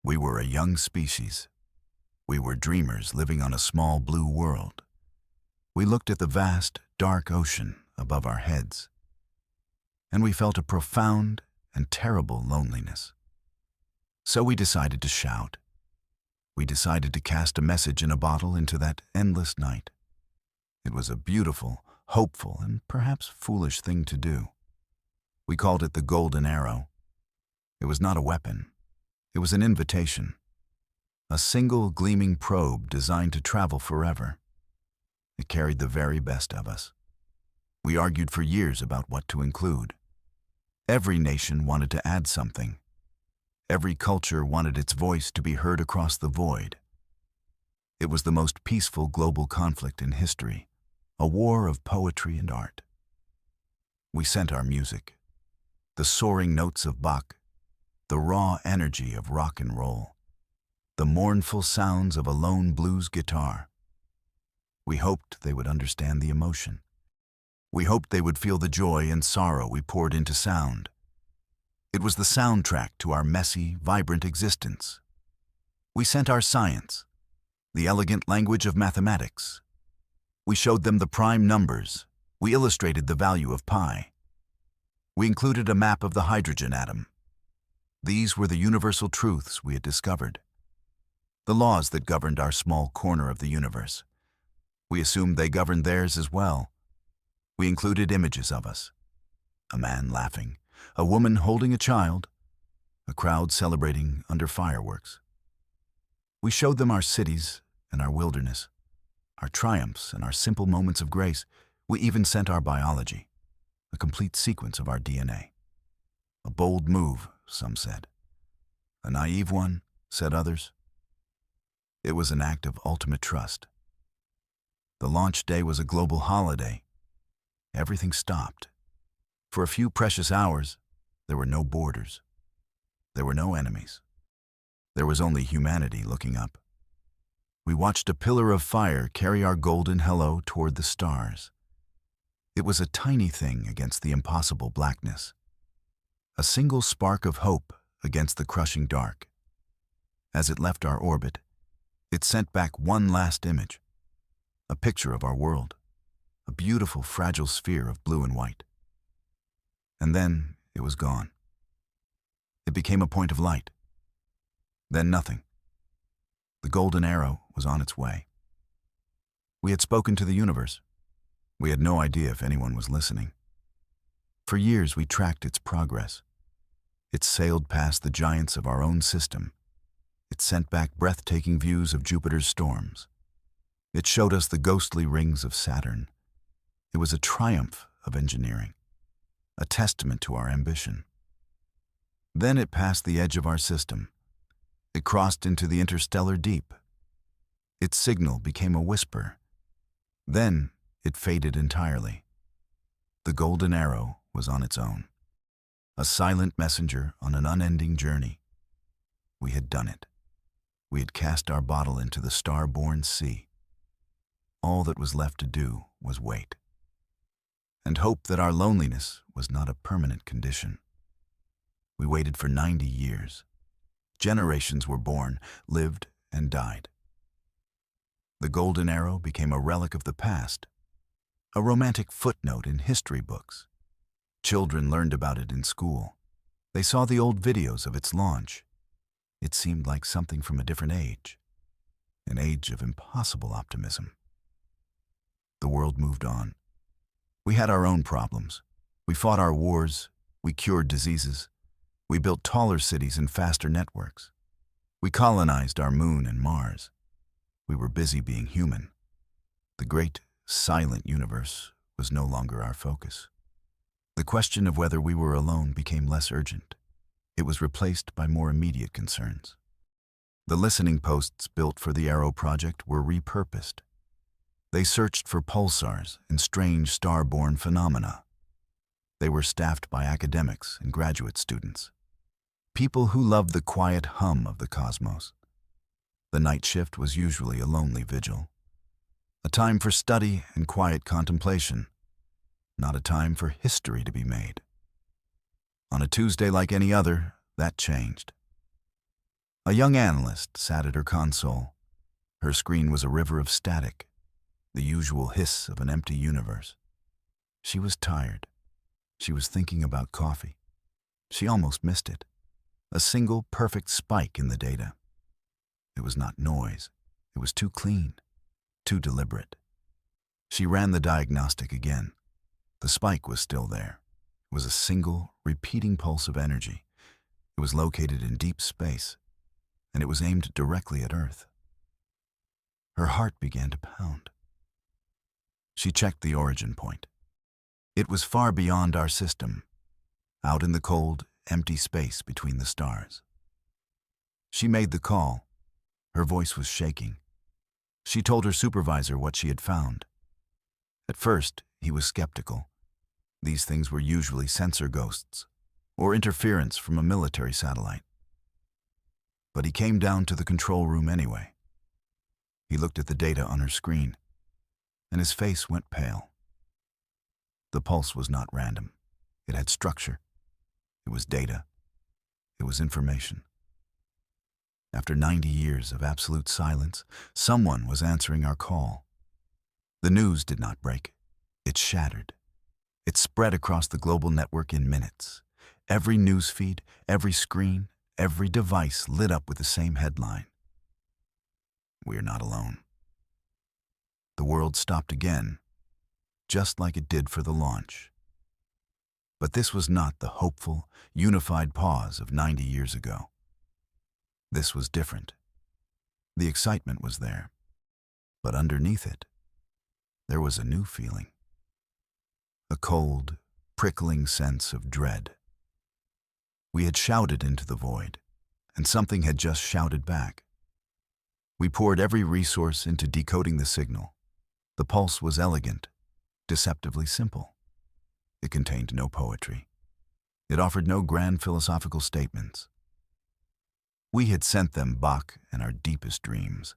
We were a young species. We were dreamers living on a small blue world. We looked at the vast, dark ocean above our heads, and we felt a profound and terrible loneliness. So we decided to shout. We decided to cast a message in a bottle into that endless night. It was a beautiful, hopeful, and perhaps foolish thing to do. We called it the Golden Arrow. It was not a weapon. It was an invitation. A single gleaming probe designed to travel forever. It carried the very best of us. We argued for years about what to include. Every nation wanted to add something. Every culture wanted its voice to be heard across the void. It was the most peaceful global conflict in history, a war of poetry and art. We sent our music, the soaring notes of Bach, the raw energy of rock and roll, the mournful sounds of a lone blues guitar. We hoped they would understand the emotion. We hoped they would feel the joy and sorrow we poured into sound. It was the soundtrack to our messy, vibrant existence. We sent our science, the elegant language of mathematics. We showed them the prime numbers. We illustrated the value of pi. We included a map of the hydrogen atom. These were the universal truths we had discovered, the laws that governed our small corner of the universe. We assumed they governed theirs as well. We included images of us: a man laughing, a woman holding a child, a crowd celebrating under fireworks. We showed them our cities and our wilderness, our triumphs and our simple moments of grace. We even sent our biology, a complete sequence of our DNA. A bold move, some said. A naive one, said others. It was an act of ultimate trust. The launch day was a global holiday. Everything stopped. For a few precious hours, there were no borders. There were no enemies. There was only humanity looking up. We watched a pillar of fire carry our golden hello toward the stars. It was a tiny thing against the impossible blackness. A single spark of hope against the crushing dark. As it left our orbit, it sent back one last image, a picture of our world, a beautiful, fragile sphere of blue and white. And then it was gone. It became a point of light. Then nothing. The Golden Arrow was on its way. We had spoken to the universe. We had no idea if anyone was listening. For years we tracked its progress. It sailed past the giants of our own system. It sent back breathtaking views of Jupiter's storms. It showed us the ghostly rings of Saturn. It was a triumph of engineering, a testament to our ambition. Then it passed the edge of our system. It crossed into the interstellar deep. Its signal became a whisper. Then it faded entirely. The Golden Arrow was on its own, a silent messenger on an unending journey. We had done it. We had cast our bottle into the star-born sea. All that was left to do was wait, and hope that our loneliness was not a permanent condition. We waited for 90 years. Generations were born, lived, and died. The Golden Arrow became a relic of the past, a romantic footnote in history books. Children learned about it in school. They saw the old videos of its launch. It seemed like something from a different age, an age of impossible optimism. The world moved on. We had our own problems. We fought our wars. We cured diseases. We built taller cities and faster networks. We colonized our moon and Mars. We were busy being human. The great, silent universe was no longer our focus. The question of whether we were alone became less urgent. It was replaced by more immediate concerns. The listening posts built for the Arrow project were repurposed. They searched for pulsars and strange star-born phenomena. They were staffed by academics and graduate students, people who loved the quiet hum of the cosmos. The night shift was usually a lonely vigil, a time for study and quiet contemplation, not a time for history to be made. On a Tuesday like any other, that changed. A young analyst sat at her console. Her screen was a river of static, the usual hiss of an empty universe. She was tired. She was thinking about coffee. She almost missed it. A single perfect spike in the data. It was not noise. It was too clean, too deliberate. She ran the diagnostic again. The spike was still there. It was a single, repeating pulse of energy. It was located in deep space, and it was aimed directly at Earth. Her heart began to pound. She checked the origin point. It was far beyond our system, out in the cold, empty space between the stars. She made the call. Her voice was shaking. She told her supervisor what she had found. At first, he was skeptical. These things were usually sensor ghosts, or interference from a military satellite. But he came down to the control room anyway. He looked at the data on her screen, and his face went pale. The pulse was not random. It had structure. It was data. It was information. After 90 years of absolute silence, someone was answering our call. The news did not break. It shattered. It spread across the global network in minutes. Every news feed, every screen, every device lit up with the same headline. We are not alone. The world stopped again, just like it did for the launch. But this was not the hopeful, unified pause of 90 years ago. This was different. The excitement was there, but underneath it, there was a new feeling. A cold, prickling sense of dread. We had shouted into the void, and something had just shouted back. We poured every resource into decoding the signal. The pulse was elegant, deceptively simple. It contained no poetry. It offered no grand philosophical statements. We had sent them Bach and our deepest dreams.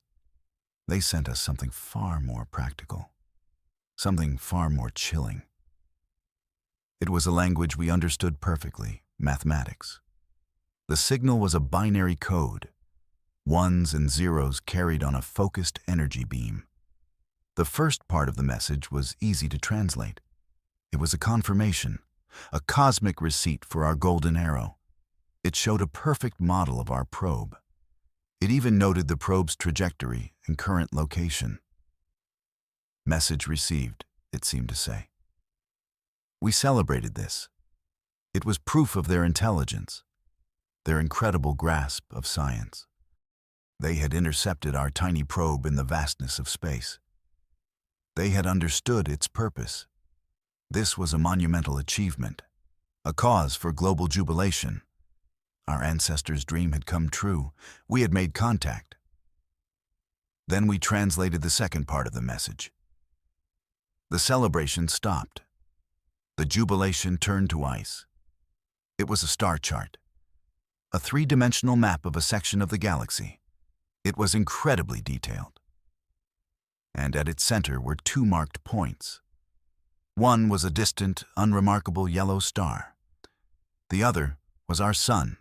They sent us something far more practical, something far more chilling. It was a language we understood perfectly, mathematics. The signal was a binary code, ones and zeros carried on a focused energy beam. The first part of the message was easy to translate. It was a confirmation, a cosmic receipt for our golden arrow. It showed a perfect model of our probe. It even noted the probe's trajectory and current location. Message received, it seemed to say. We celebrated this. It was proof of their intelligence, their incredible grasp of science. They had intercepted our tiny probe in the vastness of space. They had understood its purpose. This was a monumental achievement, a cause for global jubilation. Our ancestors' dream had come true. We had made contact. Then we translated the second part of the message. The celebration stopped. The jubilation turned to ice. It was a star chart, a three-dimensional map of a section of the galaxy. It was incredibly detailed. And at its center were two marked points. One was a distant, unremarkable yellow star. The other was our sun.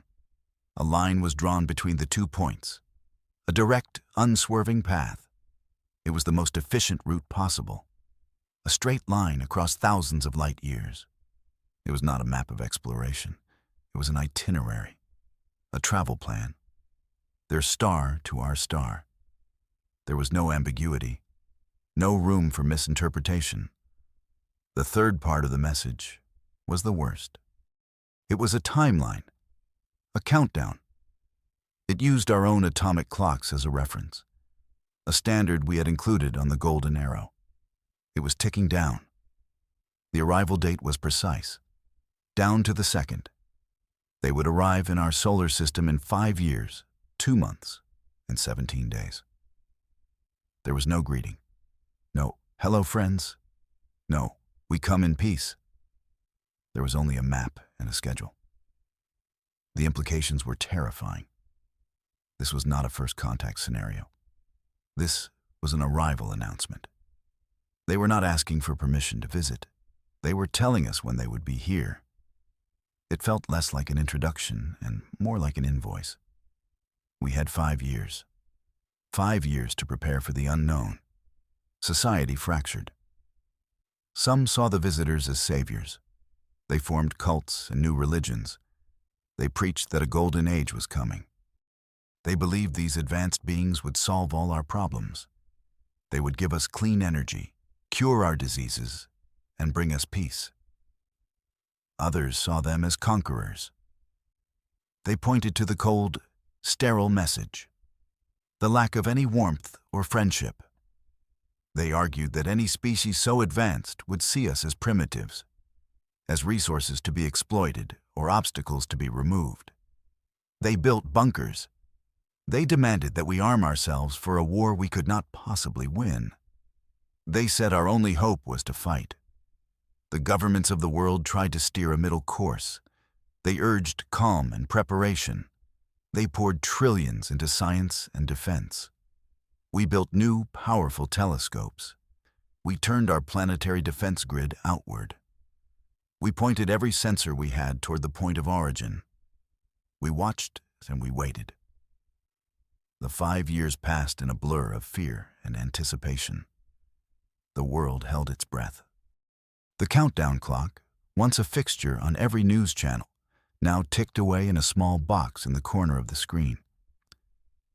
A line was drawn between the 2 points, a direct, unswerving path. It was the most efficient route possible, a straight line across thousands of light years. It was not a map of exploration. It was an itinerary, a travel plan. Their star to our star. There was no ambiguity, no room for misinterpretation. The third part of the message was the worst. It was a timeline, a countdown. It used our own atomic clocks as a reference, a standard we had included on the golden arrow. It was ticking down. The arrival date was precise, down to the second. They would arrive in our solar system in 5 years, 2 months, and 17 days. There was no greeting. No, hello friends. No, we come in peace. There was only a map and a schedule. The implications were terrifying. This was not a first contact scenario. This was an arrival announcement. They were not asking for permission to visit. They were telling us when they would be here. It felt less like an introduction and more like an invoice. We had 5 years. 5 years to prepare for the unknown. Society fractured. Some saw the visitors as saviors. They formed cults and new religions. They preached that a golden age was coming. They believed these advanced beings would solve all our problems. They would give us clean energy, cure our diseases, and bring us peace. Others saw them as conquerors. They pointed to the cold, sterile message, the lack of any warmth or friendship. They argued that any species so advanced would see us as primitives, as resources to be exploited or obstacles to be removed. They built bunkers. They demanded that we arm ourselves for a war we could not possibly win. They said our only hope was to fight. The governments of the world tried to steer a middle course. They urged calm and preparation. They poured trillions into science and defense. We built new, powerful telescopes. We turned our planetary defense grid outward. We pointed every sensor we had toward the point of origin. We watched and we waited. The 5 years passed in a blur of fear and anticipation. The world held its breath. The countdown clock, once a fixture on every news channel, now ticked away in a small box in the corner of the screen.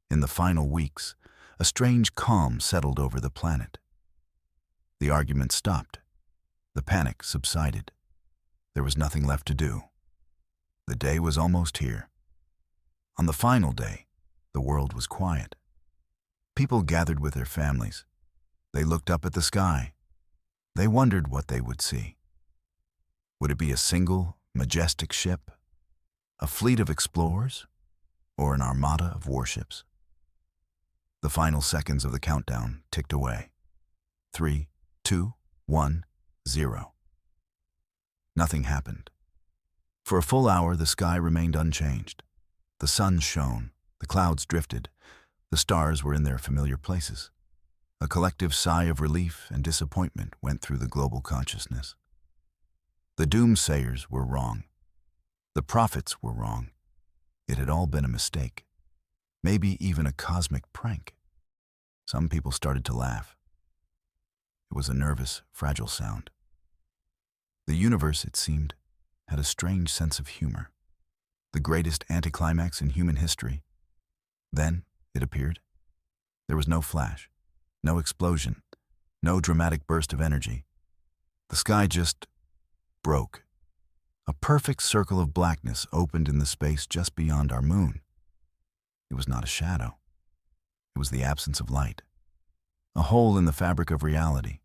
In the final weeks, a strange calm settled over the planet. The argument stopped. The panic subsided. There was nothing left to do. The day was almost here. On the final day, the world was quiet. People gathered with their families. They looked up at the sky. They wondered what they would see. Would it be a single, majestic ship, a fleet of explorers, or an armada of warships? The final seconds of the countdown ticked away. 3, 2, 1, 0. Nothing happened. For a full hour, the sky remained unchanged. The sun shone, the clouds drifted, the stars were in their familiar places. A collective sigh of relief and disappointment went through the global consciousness. The doomsayers were wrong. The prophets were wrong. It had all been a mistake. Maybe even a cosmic prank. Some people started to laugh. It was a nervous, fragile sound. The universe, it seemed, had a strange sense of humor. The greatest anticlimax in human history. Then, it appeared, there was no flash, no explosion, no dramatic burst of energy. The sky just broke. A perfect circle of blackness opened in the space just beyond our moon. It was not a shadow. It was the absence of light. A hole in the fabric of reality.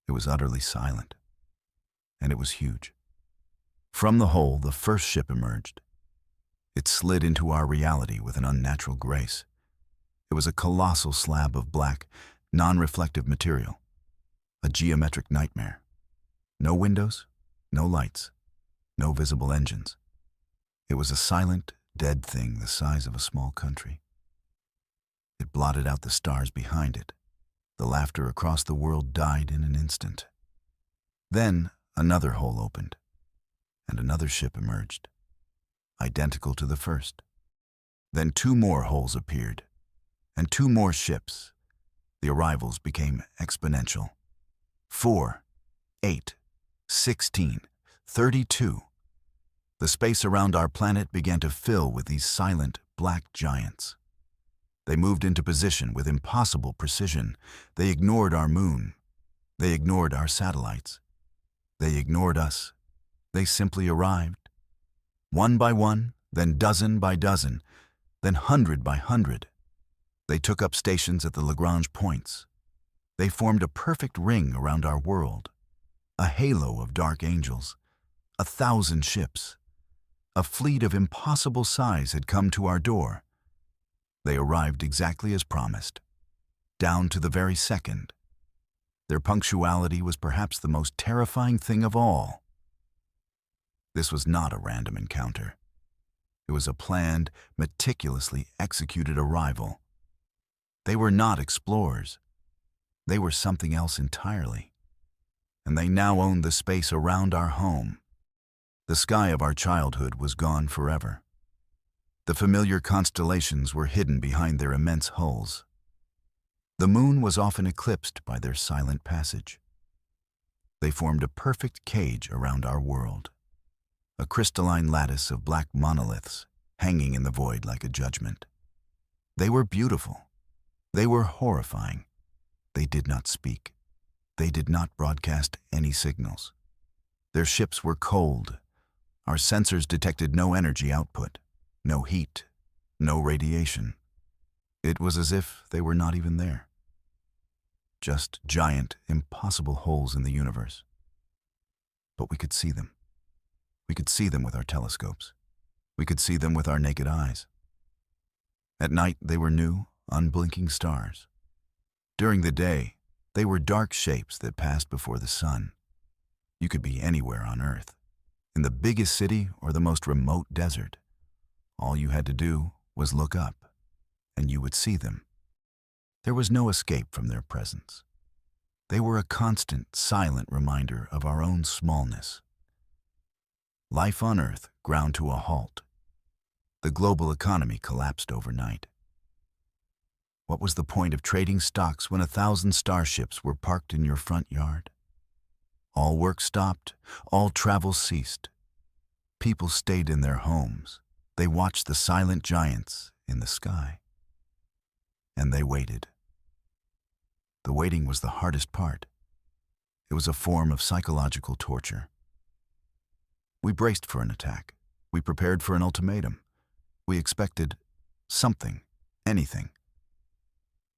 It was utterly silent. And it was huge. From the hole, the first ship emerged. It slid into our reality with an unnatural grace. It was a colossal slab of black, non-reflective material. A geometric nightmare. No windows, no lights, no visible engines. It was a silent, dead thing the size of a small country. It blotted out the stars behind it. The laughter across the world died in an instant. Then another hole opened, and another ship emerged, identical to the first. Then 2 more holes appeared, and 2 more ships. The arrivals became exponential. 4, 8, 16, 32. The space around our planet began to fill with these silent, black giants. They moved into position with impossible precision. They ignored our moon. They ignored our satellites. They ignored us. They simply arrived. One by one, then dozen by dozen, then 100 by 100. They took up stations at the Lagrange points. They formed a perfect ring around our world, a halo of dark angels, 1,000 ships. A fleet of impossible size had come to our door. They arrived exactly as promised, down to the very second. Their punctuality was perhaps the most terrifying thing of all. This was not a random encounter. It was a planned, meticulously executed arrival. They were not explorers. They were something else entirely. And they now owned the space around our home. The sky of our childhood was gone forever. The familiar constellations were hidden behind their immense hulls. The moon was often eclipsed by their silent passage. They formed a perfect cage around our world, a crystalline lattice of black monoliths hanging in the void like a judgment. They were beautiful. They were horrifying. They did not speak. They did not broadcast any signals. Their ships were cold. Our sensors detected no energy output, no heat, no radiation. It was as if they were not even there. Just giant, impossible holes in the universe. But we could see them. We could see them with our telescopes. We could see them with our naked eyes. At night, they were new, unblinking stars. During the day, they were dark shapes that passed before the sun. You could be anywhere on Earth, in the biggest city or the most remote desert. All you had to do was look up, and you would see them. There was no escape from their presence. They were a constant, silent reminder of our own smallness. Life on Earth ground to a halt. The global economy collapsed overnight. What was the point of trading stocks when 1,000 starships were parked in your front yard? All work stopped, all travel ceased. People stayed in their homes. They watched the silent giants in the sky. And they waited. The waiting was the hardest part. It was a form of psychological torture. We braced for an attack. We prepared for an ultimatum. We expected something, anything.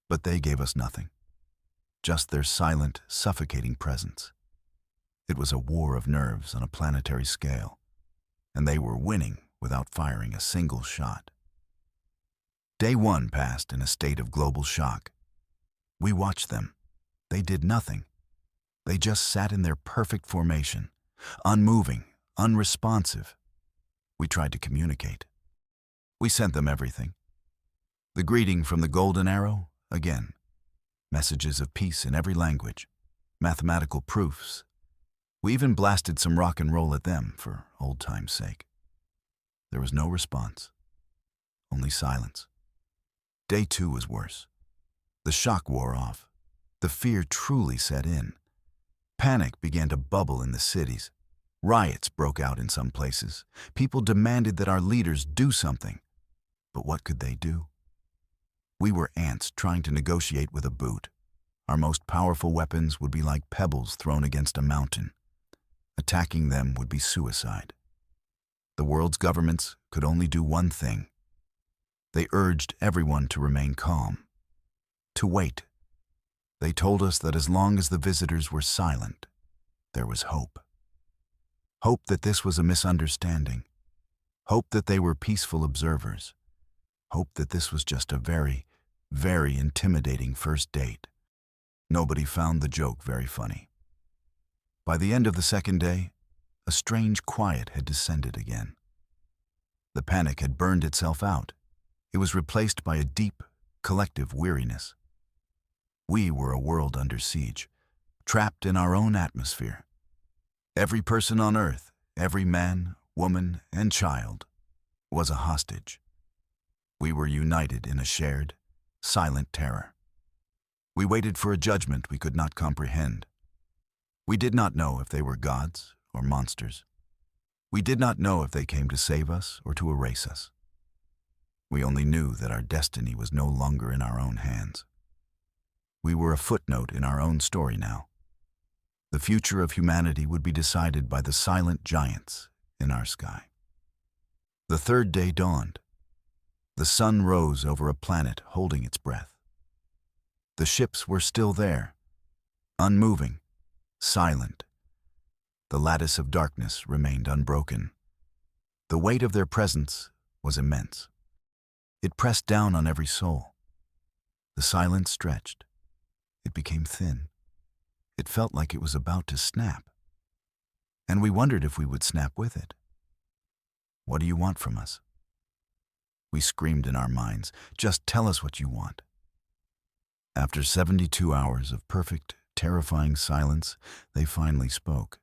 But they gave us nothing. Just their silent, suffocating presence. It was a war of nerves on a planetary scale, and they were winning without firing a single shot. Day 1 passed in a state of global shock. We watched them. They did nothing. They just sat in their perfect formation, unmoving, unresponsive. We tried to communicate. We sent them everything. The greeting from the golden arrow, again. Messages of peace in every language. Mathematical proofs. We even blasted some rock and roll at them for old time's sake. There was no response. Only silence. Day 2 was worse. The shock wore off. The fear truly set in. Panic began to bubble in the cities. Riots broke out in some places. People demanded that our leaders do something. But what could they do? We were ants trying to negotiate with a boot. Our most powerful weapons would be like pebbles thrown against a mountain. Attacking them would be suicide. The world's governments could only do one thing. They urged everyone to remain calm, to wait. They told us that as long as the visitors were silent, there was hope. Hope that this was a misunderstanding. Hope that they were peaceful observers. Hope that this was just a very, very intimidating first date. Nobody found the joke very funny. By the end of the second day, a strange quiet had descended again. The panic had burned itself out. It was replaced by a deep, collective weariness. We were a world under siege, trapped in our own atmosphere. Every person on Earth, every man, woman, and child, was a hostage. We were united in a shared, silent terror. We waited for a judgment we could not comprehend. We did not know if they were gods or monsters. We did not know if they came to save us or to erase us. We only knew that our destiny was no longer in our own hands. We were a footnote in our own story now. The future of humanity would be decided by the silent giants in our sky. The third day dawned. The sun rose over a planet holding its breath. The ships were still there, unmoving, silent. The lattice of darkness remained unbroken. The weight of their presence was immense. It pressed down on every soul. The silence stretched. It became thin. It felt like it was about to snap. And we wondered if we would snap with it. What do you want from us? We screamed in our minds, just tell us what you want. After 72 hours of perfect, terrifying silence, they finally spoke.